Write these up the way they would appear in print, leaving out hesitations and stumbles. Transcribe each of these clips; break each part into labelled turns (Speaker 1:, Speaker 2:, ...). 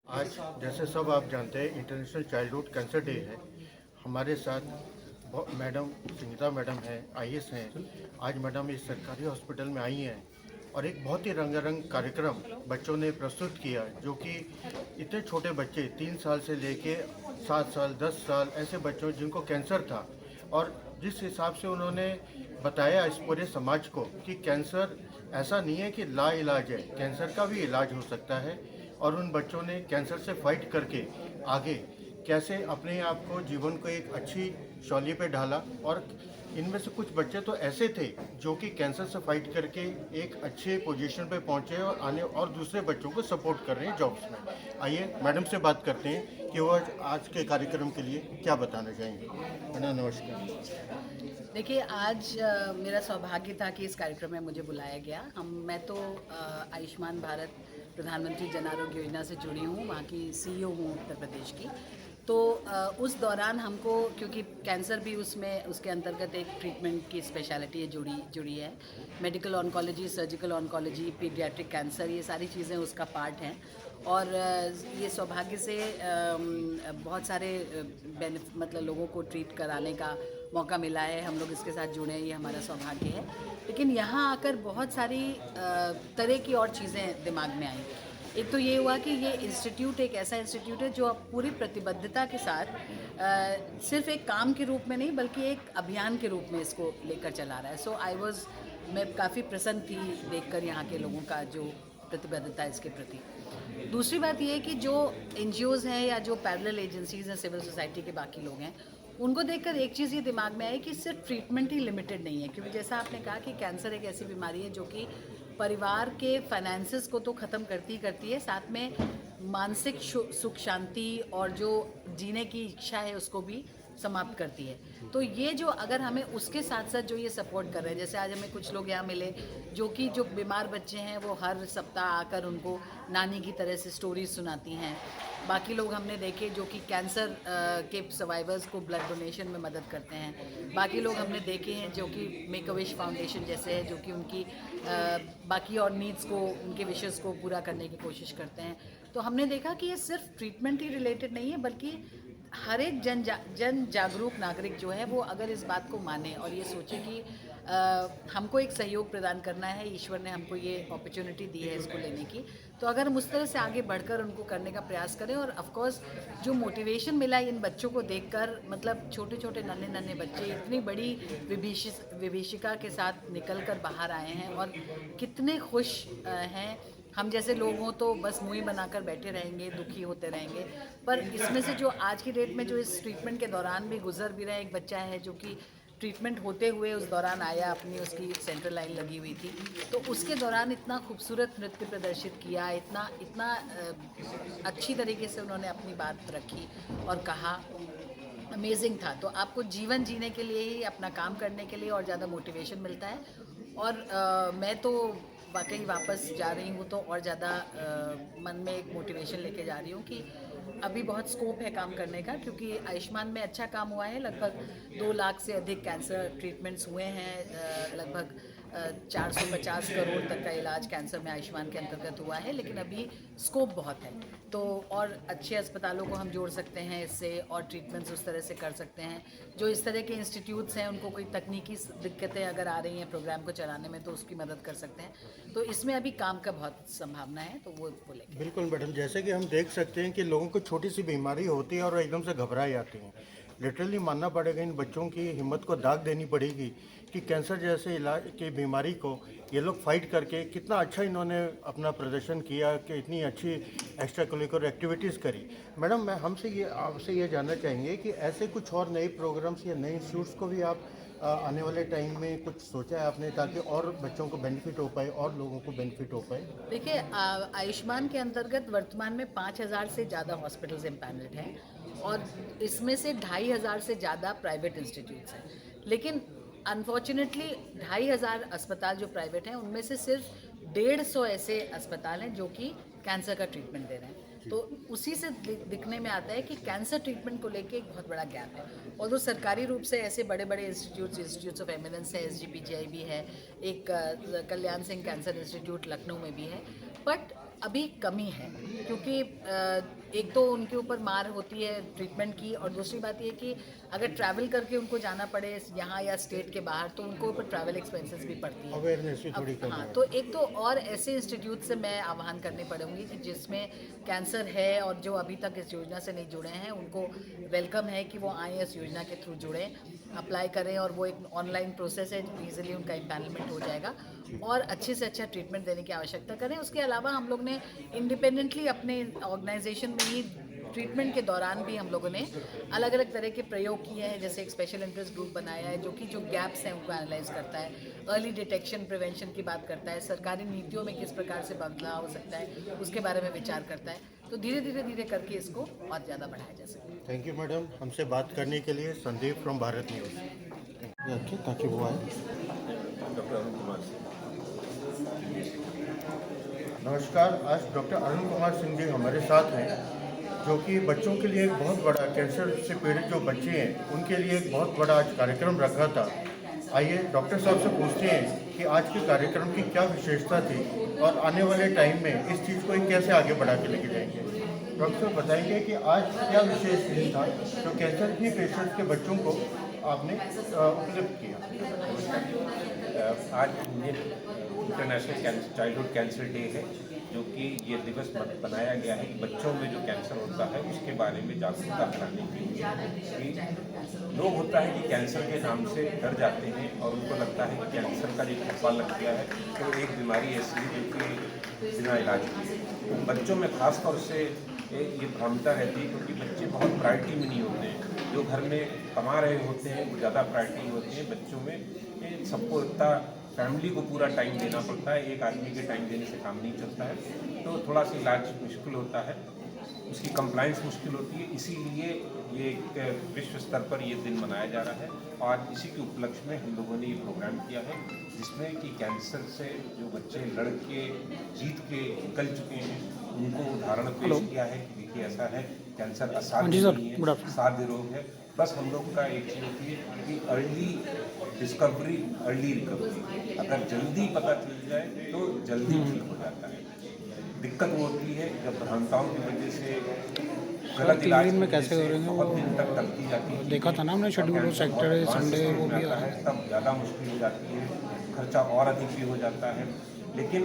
Speaker 1: आज जैसे सब आप जानते हैं इंटरनेशनल चाइल्डहुड कैंसर डे है। हमारे साथ मैडम संगीता मैडम हैं, आईएएस हैं। आज मैडम इस सरकारी हॉस्पिटल में आई हैं और एक बहुत ही रंगारंग कार्यक्रम बच्चों ने प्रस्तुत किया, जो कि इतने छोटे बच्चे 3 साल से लेके 7 साल 10 साल ऐसे बच्चों जिनको कैंसर था, और जिस हिसाब से उन्होंने बताया इस पूरे समाज को कि कैंसर ऐसा नहीं है कि लाइलाज है, कैंसर का भी इलाज हो सकता है। और उन बच्चों ने कैंसर से फाइट करके आगे कैसे अपने आप को जीवन को एक अच्छी शौर्य पे ढाला। और इनमें से कुछ बच्चे तो ऐसे थे जो कि कैंसर से फाइट करके एक अच्छे पोजीशन पे पहुंचे और आने और दूसरे बच्चों को सपोर्ट कर रहे हैं जॉब्स में। आइए मैडम से बात करते हैं कि वो आज के कार्यक्रम के लिए क्या बताना चाहेंगे। मैडम नमस्कार।
Speaker 2: देखिए आज मेरा सौभाग्य था कि इस कार्यक्रम में मुझे बुलाया गया। मैं तो आयुष्मान भारत प्रधानमंत्री जन आरोग्य योजना से जुड़ी हूँ, वहाँ की सीईओ हूँ उत्तर प्रदेश की। तो उस दौरान हमको, क्योंकि कैंसर भी उसमें उसके अंतर्गत एक ट्रीटमेंट की स्पेशलिटी है, जुड़ी है। Medical oncology, surgical oncology, paediatric cancer, ये सारी चीज़ें उसका पार्ट हैं। और ये सौभाग्य से बहुत सारे मतलब लोगों को ट्रीट कराने का मौका मिला है। हम लोग इसके साथ जुड़े हैं, ये हमारा सौभाग्य है। लेकिन यहाँ आकर बहुत सारी तरह की और चीज़ें दिमाग में आई। एक तो ये हुआ कि ये इंस्टीट्यूट एक ऐसा इंस्टीट्यूट है जो अब पूरी प्रतिबद्धता के साथ सिर्फ एक काम के रूप में नहीं बल्कि एक अभियान के रूप में इसको लेकर चला रहा है। मैं काफ़ी प्रसन्न थी देखकर यहाँ के लोगों का जो प्रतिबद्धता इसके प्रति। दूसरी बात ये है कि जो एनजीओज़ हैं या जो पैरेलल एजेंसीज़ हैं, सिविल सोसाइटी के बाकी लोग हैं, उनको देखकर एक चीज़ ये दिमाग में आई कि सिर्फ ट्रीटमेंट ही लिमिटेड नहीं है। क्योंकि जैसा आपने कहा कि कैंसर एक ऐसी बीमारी है जो कि परिवार के फाइनेंसेस को तो ख़त्म करती है, साथ में मानसिक सुख शांति और जो जीने की इच्छा है उसको भी समाप्त करती है। तो ये जो अगर हमें उसके साथ साथ जो ये सपोर्ट कर रहे हैं, जैसे आज हमें कुछ लोग यहाँ मिले जो बीमार बच्चे हैं वो हर सप्ताह आकर उनको नानी की तरह से स्टोरीज सुनाती हैं। बाकी लोग हमने देखे जो कि कैंसर के सर्वाइवर्स को ब्लड डोनेशन में मदद करते हैं। बाकी लोग हमने देखे हैं जो कि मेक अ विश फाउंडेशन जैसे है, जो कि उनकी बाकी और नीड्स को, उनके विशेस को पूरा करने की कोशिश करते हैं। तो हमने देखा कि ये सिर्फ ट्रीटमेंट ही रिलेटेड नहीं है, बल्कि हर एक जन जागरूक नागरिक जो है वो अगर इस बात को माने और ये सोचे कि हमको एक सहयोग प्रदान करना है, ईश्वर ने हमको ये अपॉर्चुनिटी दी है इसको लेने की, तो अगर हम उस तरह से आगे बढ़कर उनको करने का प्रयास करें। और ऑफ कोर्स जो मोटिवेशन मिला इन बच्चों को देखकर, मतलब छोटे छोटे नन्हे नन्हे बच्चे इतनी बड़ी विभीषिका के साथ निकल कर बाहर आए हैं और कितने खुश हैं। हम जैसे लोग हों तो बस मुँह ही बनाकर बैठे रहेंगे, दुखी होते रहेंगे। पर इसमें से जो आज की डेट में जो इस ट्रीटमेंट के दौरान भी गुजर भी रहा है, एक बच्चा है जो कि ट्रीटमेंट होते हुए उस दौरान आया, अपनी उसकी सेंट्रल लाइन लगी हुई थी, तो उसके दौरान इतना खूबसूरत नृत्य प्रदर्शित किया, इतना इतना अच्छी तरीके से उन्होंने अपनी बात रखी और कहा। अमेजिंग था। तो आपको जीवन जीने के लिए ही, अपना काम करने के लिए और ज़्यादा मोटिवेशन मिलता है। और मैं तो वाकई वापस जा रही हूँ तो और ज़्यादा मन में एक मोटिवेशन लेके जा रही हूँ कि अभी बहुत स्कोप है काम करने का, क्योंकि आयुष्मान में अच्छा काम हुआ है। लगभग 2 लाख से अधिक कैंसर ट्रीटमेंट्स हुए हैं। लगभग 450 करोड़ तक का इलाज कैंसर में आयुष्मान के अंतर्गत हुआ है। लेकिन अभी स्कोप बहुत है, तो और अच्छे अस्पतालों को हम जोड़ सकते हैं इससे, और ट्रीटमेंट्स उस तरह से कर सकते हैं। जो इस तरह के इंस्टीट्यूट्स हैं उनको कोई तकनीकी दिक्कतें अगर आ रही हैं प्रोग्राम को चलाने में तो उसकी मदद कर सकते हैं। तो इसमें अभी काम का बहुत संभावना है, तो वो बोलेंगे।
Speaker 1: बिल्कुल मैडम, जैसे कि हम देख सकते हैं कि लोगों को छोटी सी बीमारी होती है और एकदम से घबरा जाती हैं। लिटरली मानना पड़ेगा, इन बच्चों की हिम्मत को दाग देनी पड़ेगी कि कैंसर जैसे इलाज की बीमारी को ये लोग फाइट करके कितना अच्छा इन्होंने अपना प्रदर्शन किया, कि इतनी अच्छी एक्स्ट्रा करिकुलर एक्टिविटीज़ करी। मैडम, मैं हमसे ये आपसे ये जानना चाहेंगे कि ऐसे कुछ और नए प्रोग्राम्स या नए इंस्टीट्यूट्स को भी आप आने वाले टाइम में कुछ सोचा है आपने, ताकि और बच्चों को बेनिफिट हो पाए और लोगों को बेनिफिट हो पाए?
Speaker 2: देखिए, आयुष्मान के अंतर्गत वर्तमान में 5,000 से ज़्यादा हॉस्पिटल्स एम्पैनल्ड हैं और इसमें से 2,500 से ज़्यादा प्राइवेट इंस्टीट्यूट्स हैं। लेकिन अनफॉर्चुनेटली 2,500 अस्पताल जो प्राइवेट हैं उनमें से सिर्फ 150 ऐसे अस्पताल हैं जो कि कैंसर का ट्रीटमेंट दे रहे हैं। तो उसी से दिखने में आता है कि कैंसर ट्रीटमेंट को लेके एक बहुत बड़ा गैप है। और तो सरकारी रूप से ऐसे बड़े बड़े इंस्टीट्यूट्स ऑफ एमिनेंस है, SGPGI भी है, एक कल्याण सिंह कैंसर इंस्टीट्यूट लखनऊ में भी है। बट अभी कमी है, क्योंकि एक तो उनके ऊपर मार होती है ट्रीटमेंट की, और दूसरी बात ये कि अगर ट्रैवल करके उनको जाना पड़े यहाँ या स्टेट के बाहर तो उनको ऊपर ट्रैवल एक्सपेंसेस भी पड़ती है।
Speaker 1: अवेयरनेस भी थोड़ी कम
Speaker 2: हाँ,
Speaker 1: है।
Speaker 2: तो एक तो और ऐसे इंस्टीट्यूट से मैं आह्वान करने पड़ूंगी कि जिसमें कैंसर है और जो अभी तक इस योजना से नहीं जुड़े हैं उनको वेलकम है कि वो आए इस योजना के थ्रू जुड़ें, अप्लाई करें, और वो एक ऑनलाइन प्रोसेस है, ईजिली उनका इम्पैनलमेंट हो जाएगा और अच्छे से अच्छा ट्रीटमेंट देने की आवश्यकता करें। उसके अलावा हम लोग ने इंडिपेंडेंटली अपने ऑर्गेनाइजेशन में ही ट्रीटमेंट के दौरान भी हम लोगों ने अलग अलग तरह के प्रयोग किए हैं, जैसे एक स्पेशल इंटरेस्ट ग्रुप बनाया है जो कि जो गैप्स हैं उनको एनालाइज करता है, अर्ली डिटेक्शन प्रिवेंशन की बात करता है, सरकारी नीतियों में किस प्रकार से बदलाव हो सकता है उसके बारे में विचार करता है। तो धीरे धीरे करके इसको और ज़्यादा बढ़ाया जा सकता है।
Speaker 1: थैंक यू मैडम, हमसे बात करने के लिए। Sandeep from Bharat news. रखिए ताकि वो आए।
Speaker 3: डॉक्टर अरुण कुमार सिंह।
Speaker 1: नमस्कार, आज डॉक्टर अरुण कुमार सिंह जी हमारे साथ हैं, जो कि बच्चों के लिए एक बहुत बड़ा, कैंसर से पीड़ित जो बच्चे हैं उनके लिए एक बहुत बड़ा आज कार्यक्रम रखा था। आइए डॉक्टर साहब से पूछते हैं कि आज के कार्यक्रम की क्या विशेषता थी और आने वाले टाइम में इस चीज़ को कैसे आगे बढ़ा के लेके जाएंगे। डॉक्टर साहब बताएंगे कि आज क्या विशेष दिन था जो कैंसर के पेशेंट्स के बच्चों को आपने उपलब्ध किया।
Speaker 3: आज इंटरनेशनल चाइल्डहुड कैंसर डे है, जो कि ये दिवस बनाया गया है कि बच्चों में जो कैंसर होता है उसके बारे में जागरूकता कराने के लिए। कि लोग होता है कि कैंसर के नाम से डर जाते हैं और उनको लगता है कि कैंसर का जो ठप्पा लग गया है तो एक बीमारी ऐसी है जो कि बिना इलाज की है। बच्चों में खास तौर से ये भ्रामता रहती है, क्योंकि बच्चे बहुत प्रायोरिटी में नहीं होते हैं। जो घर में कमा रहे होते हैं वो ज़्यादा प्रायोरिटी होती है। बच्चों में सबको इतना फैमिली को पूरा टाइम देना पड़ता है, एक आदमी के टाइम देने से काम नहीं चलता है, तो थोड़ा सा इलाज मुश्किल होता है, उसकी कंप्लाइंस मुश्किल होती है। इसीलिए ये एक विश्व स्तर पर ये दिन मनाया जा रहा है और इसी के उपलक्ष्य में हम लोगों ने ये प्रोग्राम किया है, जिसमें कि कैंसर से जो बच्चे लड़ के जीत के निकल चुके हैं उनको उदाहरण पेश किया है कि देखिए ऐसा है, कैंसर असाध्य नहीं है, साध्य रोग है। बस हम लोग का एक चीज़ होती है कि अर्ली डिस्कवरी, अर्ली रिकवरी। अगर जल्दी पता चल जाए तो जल्दी ठीक हो जाता है। दिक्कत वो होती है जब भ्रांताओं की वजह से गलत इलाज में कैसे करेंगे, बहुत दिन तक टलती जाती है।
Speaker 4: देखा था ना हमने शेड्यूल, सैटरडे संडे वो भी
Speaker 3: आता है, तब ज़्यादा मुश्किल हो जाती है, खर्चा और अधिक भी हो जाता है। लेकिन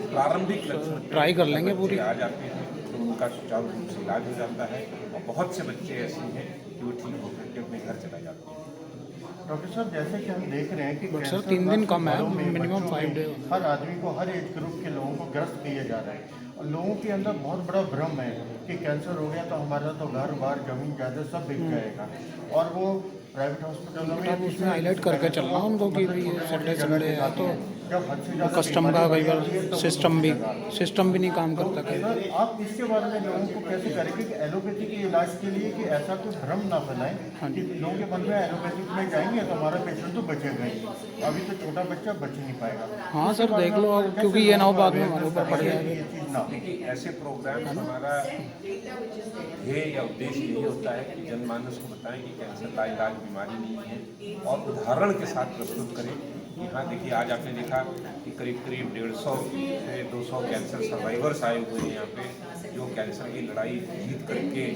Speaker 3: प्रारंभिक लक्षण
Speaker 4: ट्राई कर लेंगे पूरी
Speaker 3: आ जाते हैं तो उनका सुचारू रूप से इलाज हो जाता है और बहुत से बच्चे ऐसे हैं कि वो ठीक होकर के अपने घर चला जाते हैं।
Speaker 1: डॉक्टर साहब, जैसे कि हम देख रहे हैं कि
Speaker 4: सर
Speaker 1: कैंसर
Speaker 4: 3 दिन कम है,
Speaker 1: घरों में,
Speaker 4: मिनिमम
Speaker 1: बच्चों
Speaker 4: 5
Speaker 1: में,
Speaker 4: डे।
Speaker 1: हर आदमी को, हर एज ग्रुप के लोगों को ग्रस्त किया जा रहा है और लोगों के अंदर बहुत बड़ा भ्रम है कि कैंसर हो गया तो हमारा तो घर बार जमीन जायदाद सब बिक जाएगा, और वो प्राइवेट हॉस्पिटलों में
Speaker 4: तब उसमें हाईलाइट करके चलना उनको कि भी ये सैटरडे संडे है तो
Speaker 1: जब हद से ज़्यादा
Speaker 4: कस्टम का कई बार सिस्टम भी नहीं काम करता कई बार।
Speaker 1: सर, आप इसके बारे में लोगों को कैसे करेंगे कि एलोपैथी के इलाज के लिए कि ऐसा कोई भ्रम ना फैलाएं कि लोगों के मन में एलोपैथिक में जाएंगे तो हमारा पेशेंट तो बचेगा ही, अभी तो छोटा बच्चा बच नहीं पाएगा।
Speaker 4: हाँ सर देख लो, क्योंकि ये ना हो बाद में हमारे ऊपर पड़ जाएगा।
Speaker 1: ये चीज़ ना
Speaker 3: देखिए, ऐसे प्रोग्राम हमारा ध्येय या उद्देश्य यही होता है कि जनमानस को बताएं कि कैंसर का इलाज बीमारी नहीं है और उदाहरण के साथ प्रस्तुत करें। यहाँ देखिए, आज आपने देखा कि करीब 150 से 200 कैंसर सर्वाइवर्स आए हुए हैं यहाँ पे, जो कैंसर की लड़ाई जीत करके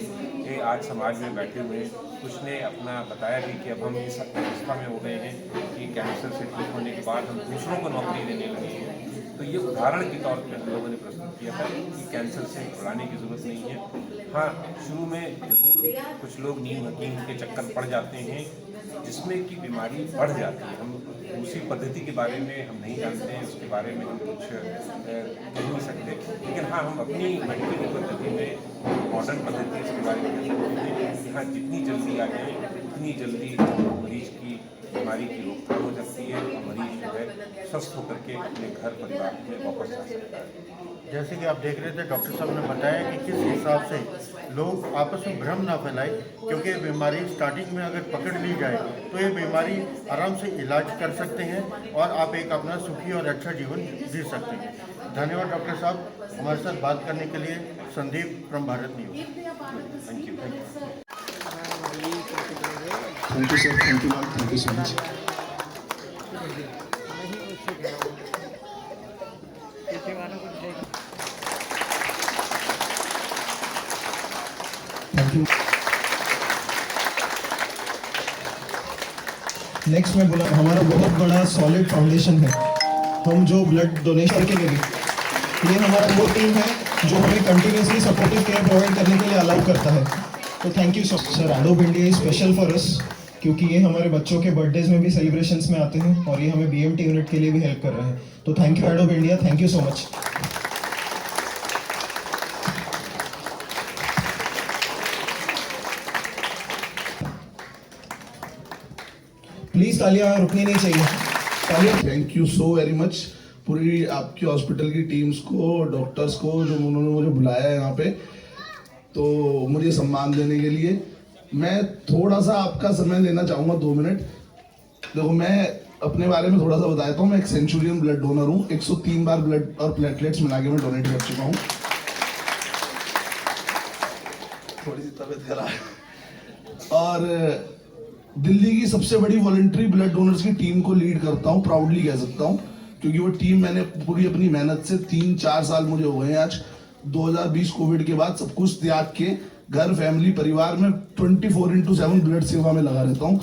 Speaker 3: ये आज समाज में बैठे हुए हैं। कुछ ने अपना बताया भी कि अब हम इस अवस्था में हो गए हैं कि कैंसर से ठीक होने के बाद हम दूसरों को नौकरी देने लगे हैं। तो ये उदाहरण के तौर पे हम लोगों ने प्रस्तुत किया था कि कैंसर से घबराने की ज़रूरत नहीं है। हाँ, शुरू में जरूर कुछ लोग नीम हकीम के चक्कर पड़ जाते हैं जिसमें कि बीमारी बढ़ जाती है। हम उसी पद्धति के बारे में हम नहीं जानते हैं, उसके बारे में हम कुछ कह नहीं सकते, लेकिन हाँ, हम अपनी मेडिकल पद्धति में, मॉडर्न पद्धति इसके बारे में कह सकते हैं कि हाँ, जितनी जल्दी आ जाए उतनी जल्दी मरीज की बीमारी की रोकथाम हो सकती है और मरीज जो है स्वस्थ होकर के अपने घर परिवार में वापस आ सकता है।
Speaker 1: जैसे कि आप देख रहे थे, डॉक्टर साहब ने बताया कि किस हिसाब से लोग आपस में भ्रम ना फैलाएं, क्योंकि बीमारी स्टार्टिंग में अगर पकड़ ली जाए तो ये बीमारी आराम से इलाज कर सकते हैं और आप एक अपना सुखी और अच्छा जीवन जी सकते हैं। धन्यवाद डॉक्टर साहब, हमारे साथ बात करने के लिए। Sandeep from Bharat news.
Speaker 3: Thank you.
Speaker 5: Thank you, sir. Thank you, Mark. Thank you so much.
Speaker 4: किसी वाला कुछ
Speaker 5: थैंक यू। नेक्स्ट मैं बोला, हमारा बहुत बड़ा सॉलिड फाउंडेशन है। हम जो ब्लड डोनेशन के लिए भी, ये हमारा वो टीम है जो हमें कंटिन्यूसली सपोर्टिव केयर प्रोवाइड करने के लिए अलाउ करता है। तो thank you sir. Adobe India is special for us, क्योंकि ये हमारे बच्चों के बर्थडेज में भी सेलिब्रेशंस में आते हैं और ये हमें BMT यूनिट के लिए भी हेल्प कर रहे हैं। तो thank you adobe India, thank you so much. Please तालियां रुकनी नहीं चाहिए, तालियां।
Speaker 6: Thank you so very much पूरी आपकी हॉस्पिटल की टीम्स को, डॉक्टर्स को, जो उन्होंने मुझे बुलाया है यहाँ पे, तो मुझे सम्मान देने के लिए। मैं थोड़ा सा आपका समय लेना चाहूँगा, 2 मिनट। देखो, मैं अपने बारे में थोड़ा सा बता देता हूँ। मैं एक सेंचुरियन ब्लड डोनर हूँ। 103 बार ब्लड और प्लेटलेट्स मिला के मैं डोनेट कर चुका हूँ। थोड़ी सी तबीयत खराब है। और दिल्ली की सबसे बड़ी वॉलंटरी ब्लड डोनर्स की टीम को लीड करता हूँ, प्राउडली कह सकता हूँ, क्योंकि वो टीम मैंने पूरी अपनी मेहनत से 3-4 साल मुझे हो गए हैं आज, 2020 कोविड के बाद सब कुछ त्याग के घर, फैमिली, परिवार में 24/7 ब्लड सेवा में लगा रहता हूँ।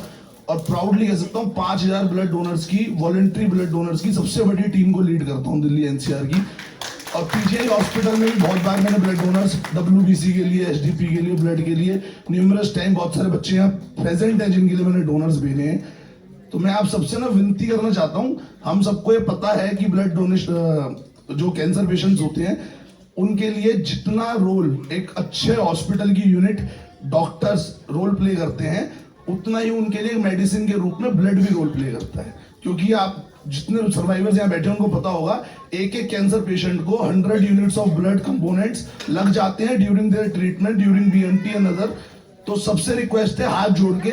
Speaker 6: और प्राउडली कह सकता हूँ 5000 ब्लड डोनर्स की, वॉलंटरी ब्लड डोनर्स की सबसे बड़ी टीम को लीड करता हूँ दिल्ली NCR की। और PGI हॉस्पिटल में भी बहुत बार मैंने ब्लड डोनर्स, WBC के लिए, SDP के लिए, ब्लड के लिए न्यूमरस टाइम, बहुत सारे बच्चे यहाँ प्रेजेंट हैं जिनके लिए मैंने डोनर्स भेजे हैं। तो मैं आप सबसे ना विनती करना चाहता हूँ, हम सबको ये पता है कि ब्लड डोनेशन, जो कैंसर पेशेंट्स होते हैं, उनके लिए जितना रोल एक अच्छे हॉस्पिटल की यूनिट, डॉक्टर्स रोल प्ले करते हैं, उतना ही उनके लिए मेडिसिन के रूप में ब्लड भी रोल प्ले करता है। क्योंकि आप जितने सर्वाइवर्स यहाँ बैठे हैं उनको पता होगा, एक कैंसर पेशेंट को 100 यूनिट्स ऑफ ब्लड कंपोनेंट्स लग जाते हैं during their treatment, during BMT and other. तो सबसे रिक्वेस्ट है हाथ जोड़ के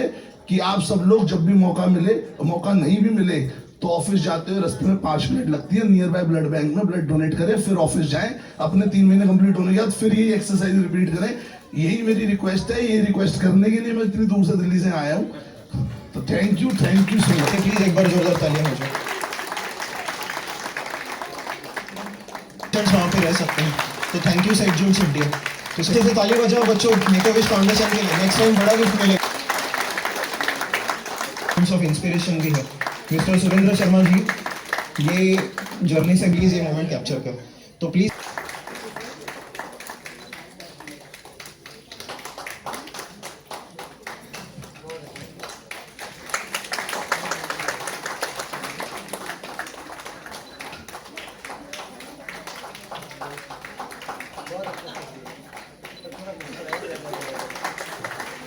Speaker 6: कि आप सब लोग जब भी मौका मिले, मौका नहीं भी मिले तो ऑफिस जाते हुए रास्ते में 5 मिनट लगती है, नियर बाय ब्लड बैंक में ब्लड डोनेट करें, फिर ऑफिस जाएं, अपने 3 महीने कंप्लीट होने के बाद फिर यही एक्सरसाइज रिपीट करें। यही मेरी रिक्वेस्ट है। ये रिक्वेस्ट करने के लिए मैं इतनी दूर से दिल्ली से आया हूँ। तो thank you so much.
Speaker 5: Please एक बार जोरदार तालियां हो जाए। वहाँ पे रह सकते हैं, तो थैंक यू सेट जून सिड्डिया। तो सबसे से ताली बजाओ बच्चों मेक अ विश फाउंडेशन के लिए। नेक्स्ट टाइम बड़ा गिफ्ट मिलेगा। ऑफ इंस्पिरेशन भी है मिस्टर सुरेंद्र शर्मा जी, ये जर्नी से प्लीज ये मोमेंट कैप्चर कर। तो प्लीज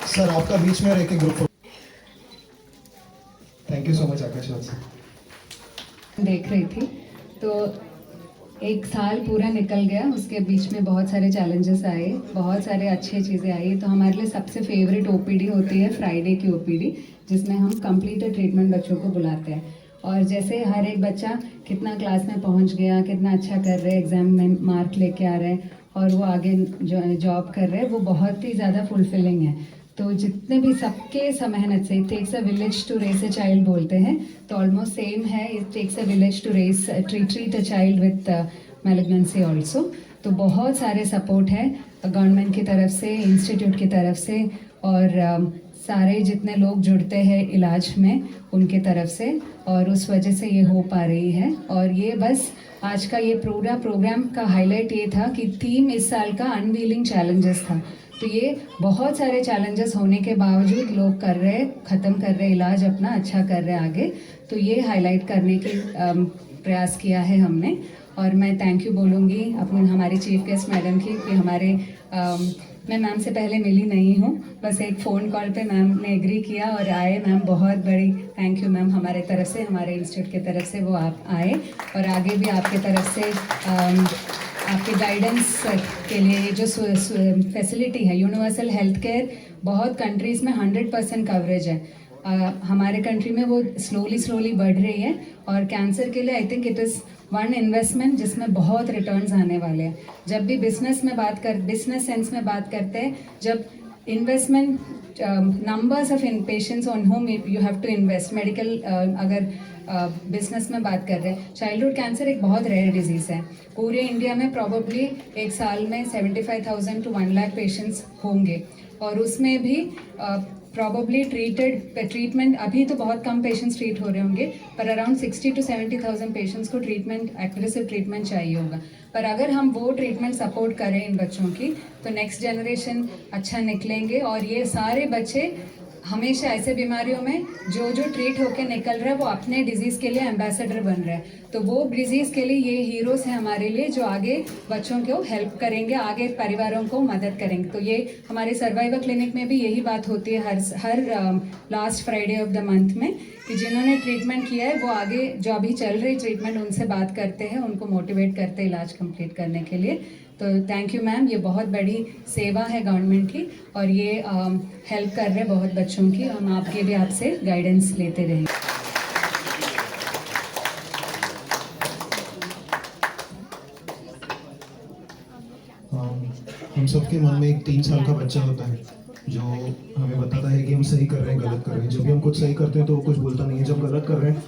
Speaker 5: सर आपका बीच में रह के group. Thank you so much Akash sir.
Speaker 7: देख रही थी तो 1 साल पूरा निकल गया, उसके बीच में बहुत सारे चैलेंजेस आए, बहुत सारे अच्छी चीज़ें आई। तो हमारे लिए सबसे फेवरेट OPD होती है फ्राइडे की OPD, जिसमें हम कंप्लीटेड ट्रीटमेंट बच्चों को बुलाते हैं। और जैसे हर एक बच्चा कितना क्लास में पहुंच गया, कितना अच्छा कर रहे हैं, एग्जाम में मार्क लेके आ रहे हैं और वो आगे जॉब कर रहे हैं, वो बहुत ही ज़्यादा फुलफिलिंग है। तो जितने भी सबके मेहनत से, it takes a village to raise a child बोलते हैं, तो ऑलमोस्ट सेम है, it takes a village to raise treat a child with malignancy also. तो बहुत सारे सपोर्ट है गवर्नमेंट की तरफ से, इंस्टीट्यूट की तरफ से, और सारे जितने लोग जुड़ते हैं इलाज में उनके तरफ से, और उस वजह से ये हो पा रही है। और ये बस आज का ये पूरा प्रोग्राम का हाईलाइट ये था कि थीम इस साल का अनवीलिंग चैलेंजेस था। तो ये बहुत सारे चैलेंजेस होने के बावजूद लोग कर रहे, ख़त्म कर रहे इलाज अपना, अच्छा कर रहे आगे। तो ये हाईलाइट करने के प्रयास किया है हमने। और मैं थैंक यू बोलूँगी अपने हमारे चीफ गेस्ट मैडम की कि हमारे मैं मैम से पहले मिली नहीं हूँ, बस एक फ़ोन कॉल पे मैम ने एग्री किया और आए। मैम बहुत बड़ी थैंक यू मैम, हमारे तरफ से, हमारे इंस्टीट्यूट की तरफ से वो आप आए, और आगे भी आपके तरफ से आपके गाइडेंस के लिए जो फैसिलिटी है, यूनिवर्सल हेल्थ केयर बहुत कंट्रीज़ में 100% कवरेज है, हमारे कंट्री में वो स्लोली बढ़ रही है। और कैंसर के लिए I think it is one investment जिसमें बहुत रिटर्न्स आने वाले हैं। जब भी बिजनेस सेंस में बात करते हैं, जब investment numbers of patients on home you have to invest, medical अगर बिजनेस में बात कर रहे हैं, चाइल्डहुड कैंसर एक बहुत रेयर डिजीज़ है। पूरे इंडिया में प्रॉबली एक साल में 75,000 to 1 लाख पेशेंट्स होंगे और उसमें भी प्रॉबली ट्रीटमेंट अभी तो बहुत कम पेशेंट्स ट्रीट हो रहे होंगे, पर अराउंड 60 to 70,000 पेशेंट्स को एग्रेसिव ट्रीटमेंट चाहिए होगा। पर अगर हम वो ट्रीटमेंट सपोर्ट करें इन बच्चों की तो नेक्स्ट जनरेशन अच्छा निकलेंगे और ये सारे बच्चे हमेशा ऐसे बीमारियों में जो ट्रीट होकर निकल रहा है वो अपने डिजीज़ के लिए एम्बेसडर बन रहा है। तो वो डिजीज़ के लिए ये हीरोज़ हैं हमारे लिए जो आगे बच्चों को हेल्प करेंगे, आगे परिवारों को मदद करेंगे। तो ये हमारे सर्वाइवल क्लिनिक में भी यही बात होती है हर last Friday of the month में कि जिन्होंने ट्रीटमेंट किया है वो आगे जो अभी चल रही ट्रीटमेंट उनसे बात करते हैं, उनको मोटिवेट करते हैं इलाज कंप्लीट करने के लिए। तो थैंक यू मैम, ये बहुत बड़ी सेवा है गवर्नमेंट की और ये हेल्प कर रहे हैं बहुत बच्चों की। हम आपके भी आपसे गाइडेंस लेते रहेंगे।
Speaker 5: हम सबके मन में एक 3 साल का बच्चा होता है जो हमें बताता है कि हम सही कर रहे हैं गलत कर रहे हैं। जब भी हम कुछ सही करते हैं तो वो कुछ बोलता नहीं है, जब गलत कर रहे हैं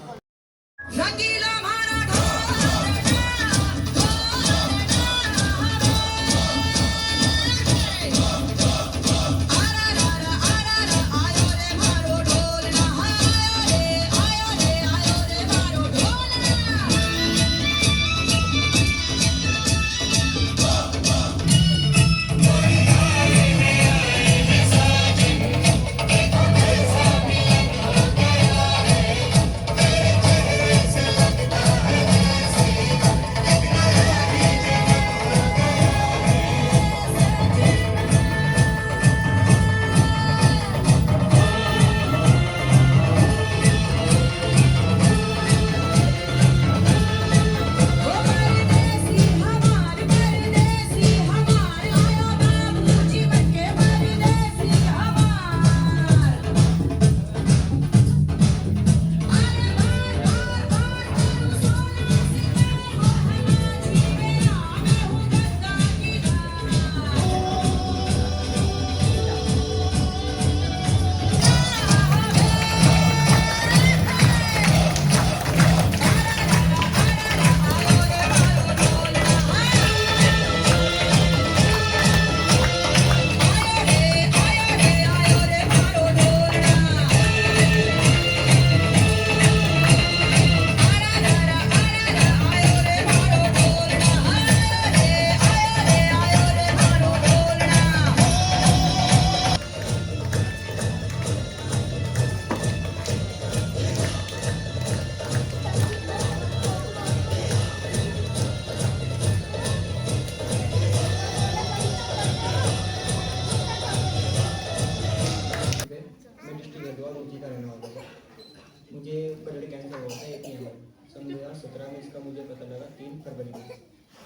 Speaker 8: मुझे ब्लड कैंसर हुआ था 1 नवंबर सन 2017 में। इसका मुझे पता लगा 3 फरवरी को।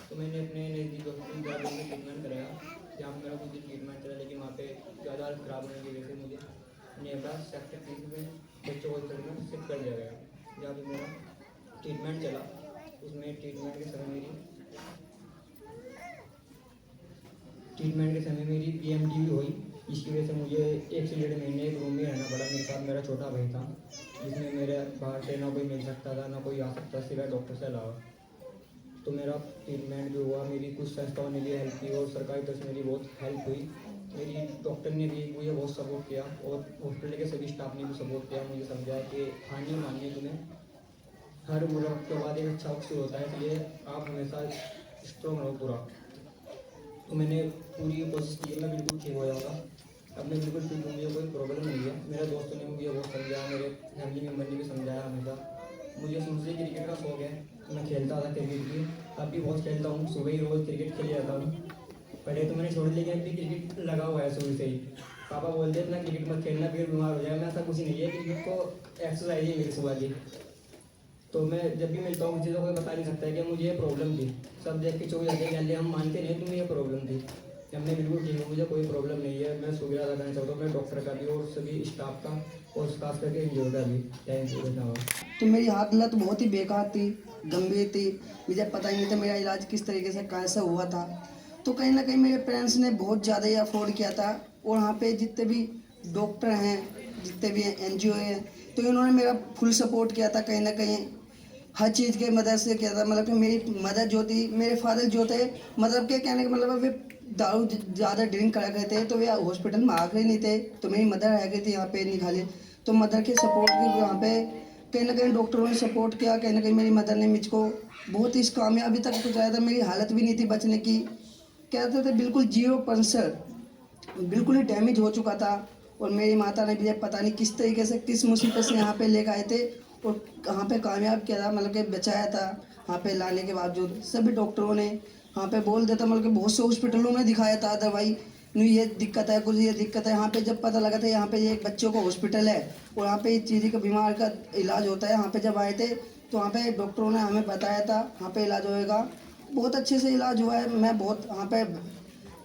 Speaker 8: तो मैंने अपने नज़दीक हॉस्पिटल में ट्रीटमेंट कराया, जहाँ मेरा कुछ ट्रीटमेंट चला, लेकिन वहाँ पे ज़्यादा हालत ख़राब होने की वजह से मुझे नेबरा सेक्टर 3 में बच्चों हॉस्पिटल में शिफ्ट कर दिया गया। जहाँ पर मेरा ट्रीटमेंट चला, उसमें ट्रीटमेंट के समय मेरी PMD भी हुई, जिसकी वजह से मुझे 1 से 1.5 महीने एक रूम में रहना पड़ा। मेरे साथ मेरा छोटा भाई था, जिसमें मेरे बाहर से ना कोई मिल सकता था ना कोई आ सकता, सिवाय डॉक्टर से अलावा। तो मेरा ट्रीटमेंट जो हुआ, मेरी कुछ संस्थाओं ने भी हेल्प की और सरकारी तरफ से मेरी बहुत हेल्प हुई। मेरी डॉक्टर ने भी मुझे बहुत सपोर्ट किया और हॉस्पिटल के सभी स्टाफ ने भी सपोर्ट किया। मुझे समझाया कि हानि मानिए, तुम्हें हर वक्त के बाद एक अच्छा वक्त होता है, इसलिए आप हमेशा स्ट्रॉन्ग रहो पूरा। तो मैंने पूरी कोशिश की, मैं बिल्कुल ठीक हो जाऊँगा। अब मैं बिल्कुल ठीक हूँ, मुझे कोई प्रॉब्लम नहीं है। मेरे दोस्तों ने मुझे बहुत समझाया, मेरे फैमिली मेम्बर ने भी समझाया हमेशा। मुझे शुरू से क्रिकेट का शौक है, मैं खेलता था क्रिकेट भी, अब भी बहुत खेलता हूँ। सुबह ही रोज़ क्रिकेट खेल जाता हूँ। पहले तो मैंने छोड़ दिया, लेकिन अभी क्रिकेट लगा हुआ है शुरू से ही। पापा बोलते इतना क्रिकेट मत खेलना, फिर बीमार हो जाएगा। मैं ऐसा कुछ नहीं है, क्रिकेट को एक्सरसाइज है मेरी सुबह की। तो मैं जब भी मिलता हूँ मुझे तो कोई बता नहीं सकता है कि मुझे ये प्रॉब्लम थी। सब देख के चौक जाते हैं, हम मानते नहीं तुम्हें ये प्रॉब्लम थी। जब मैं बिल्कुल ठीक हूँ, मुझे कोई प्रॉब्लम नहीं है। मैं शुक्रिया अदा करना चाहता हूँ अपने डॉक्टर का भी और सभी स्टाफ का और खास करके एनजीओ का भी। Thank you. धन्यवाद।
Speaker 9: तो मेरी हालत बहुत ही बेकार थी, गंभीर थी। मुझे पता ही नहीं था मेरा इलाज किस तरीके से कैसे हुआ था। तो कहीं ना कहीं मेरे पेरेंट्स ने बहुत ज़्यादा ही अफोर्ड किया था और वहाँ पे जितने भी डॉक्टर हैं, जितने भी एनजीओ हैं, तो इन्होंने मेरा फुल सपोर्ट किया था, कहीं ना कहीं हर चीज़ के मदद से किया था। मतलब कि मेरी मदद जो थी, मेरे फादर जो थे, मतलब के कहने का मतलब वे दारू ज़्यादा ड्रिंक करा गए थे, तो वे हॉस्पिटल में आ गए नहीं थे, तो मेरी मदर रह गई थी यहाँ पे निकाले। तो मदर के सपोर्ट के यहाँ पे कहीं ना कहीं डॉक्टरों ने सपोर्ट किया, कहीं ना कहीं मेरी मदर ने मुझको बहुत इस कामयाबी तक पहुँचाया था। मेरी हालत भी नहीं थी बचने की, कहते थे बिल्कुल 0%, बिल्कुल ही डैमेज हो चुका था। और मेरी माता ने भी पता नहीं किस तरीके से, किस मुसीबत से यहाँ पे लेकर आए थे और यहाँ पे कामयाब किया था, मतलब कि बचाया था। यहाँ पे लाने के बावजूद सभी डॉक्टरों ने यहाँ पे बोल देता, मतलब कि बहुत से हॉस्पिटलों में दिखाया था दवाई, नहीं ये दिक्कत है, कुछ ये दिक्कत है। यहाँ पे जब पता लगा था यहाँ पे ये एक बच्चों का हॉस्पिटल है और यहाँ पे इस चीज़ का बीमार का इलाज होता है, यहाँ पे जब आए थे तो यहाँ पे डॉक्टरों ने हमें बताया था यहाँ पे इलाज होएगा। बहुत अच्छे से इलाज हुआ है। मैं बहुत यहाँ पे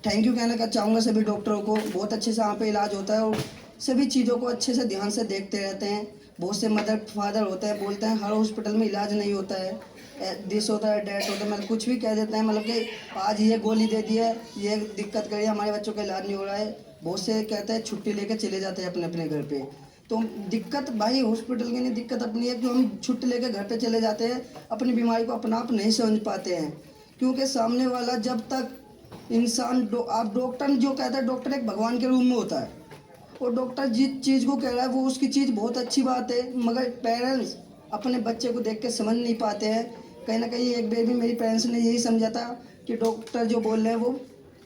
Speaker 9: थैंक यू कहना का चाहूँगा सभी डॉक्टरों को। बहुत अच्छे से यहाँ पे इलाज होता है और सभी चीज़ों को अच्छे से ध्यान से देखते रहते हैं। बहुत से मदर फादर होते हैं, बोलते हैं हर हॉस्पिटल में इलाज नहीं होता है, दिस होता है, डेट होता है, मतलब कुछ भी कह देते हैं, मतलब कि आज ये गोली दे दी है, ये दिक्कत करी, हमारे बच्चों का इलाज नहीं हो रहा है। बहुत से कहते हैं छुट्टी लेके चले जाते हैं अपने अपने घर पे। तो दिक्कत भाई हॉस्पिटल की नहीं, दिक्कत अपनी है कि हम छुट्टी लेके घर पे चले जाते हैं, अपनी बीमारी को अपना आप नहीं समझ पाते हैं। क्योंकि सामने वाला जब तक इंसान आप डॉक्टर जो कहता है, डॉक्टर एक भगवान के रूप में होता है और डॉक्टर जिस चीज़ को कह रहा है वो उसकी चीज़ बहुत अच्छी बात है, मगर पेरेंट्स अपने बच्चे को देख के समझ नहीं पाते हैं। कहीं ना कहीं एक बेर भी मेरी पेरेंट्स ने यही समझा था कि डॉक्टर जो बोल रहे हैं वो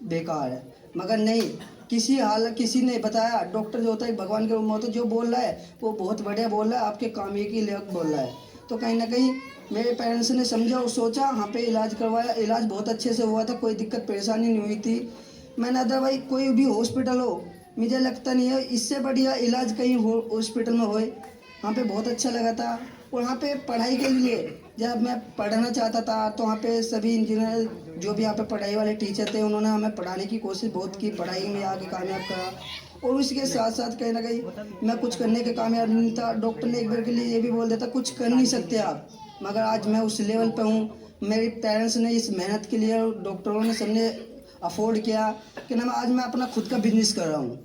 Speaker 9: बेकार है, मगर नहीं, किसी ने बताया डॉक्टर जो होता है भगवान के रूप में होता है, जो बोल रहा है वो बहुत बढ़िया बोल रहा है, आपके काम के लिए बोल रहा है। तो कहीं ना कहीं मेरे पेरेंट्स ने समझा और सोचा, यहाँ पे इलाज करवाया, इलाज बहुत अच्छे से हुआ था, कोई दिक्कत परेशानी नहीं हुई थी। मैंने अदरवाइज कोई भी हॉस्पिटल हो, मुझे लगता नहीं है इससे बढ़िया इलाज कहीं हॉस्पिटल में होए। वहाँ पे बहुत अच्छा लगा था। और वहाँ पे पढ़ाई के लिए जब मैं पढ़ना चाहता था तो वहाँ पे सभी इंजीनियर जो भी यहाँ पे पढ़ाई वाले टीचर थे, उन्होंने हमें पढ़ाने की कोशिश बहुत की, पढ़ाई में आगे कामयाब करा। और उसके साथ साथ कहीं ना कहीं मैं कुछ करने के कामयाब नहीं था। डॉक्टर ने एक बार के लिए ये भी बोल देता कुछ कर नहीं सकते आप, मगर आज मैं उस लेवल पे हूँ। मेरे पेरेंट्स ने इस मेहनत के लिए, डॉक्टरों ने सबने अफोर्ड किया कि ना आज मैं अपना खुद का बिजनेस कर रहा हूँ।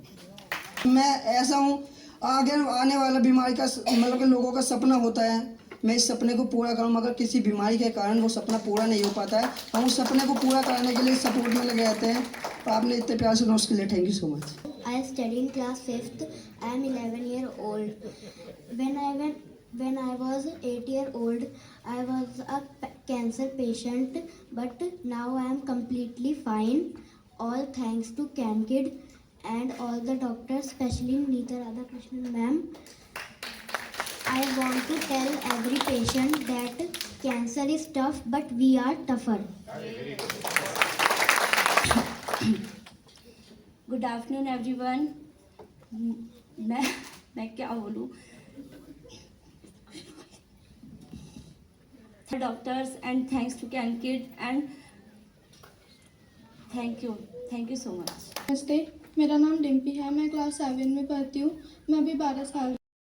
Speaker 9: मैं ऐसा हूँ, आगे आने वाला बीमारी का मतलब कि लोगों का सपना होता है, मैं इस सपने को पूरा करूँ, मगर किसी बीमारी के कारण वो सपना पूरा नहीं हो पाता है। हम उस सपने को पूरा करने के लिए सपोर्ट में लगे रहते हैं। आपने इतने प्यार सुना उसके लिए thank you so much.
Speaker 10: I study in class 5th. I am 11-year-old. When I was 8-year-old, I was a cancer patient, but now I am completely fine. All thanks to CanKid and all the doctors, especially Neeta Radhakrishnan ma'am. I want to tell every patient that cancer is tough, but we are tougher.
Speaker 11: Good afternoon everyone. मैं क्या बोलूँ, doctors and thanks to CanKid and thank you so much.
Speaker 12: नमस्ते, मेरा नाम डिम्पी है, मैं class 7 में पढ़ती हूँ। मैं अभी 12 साल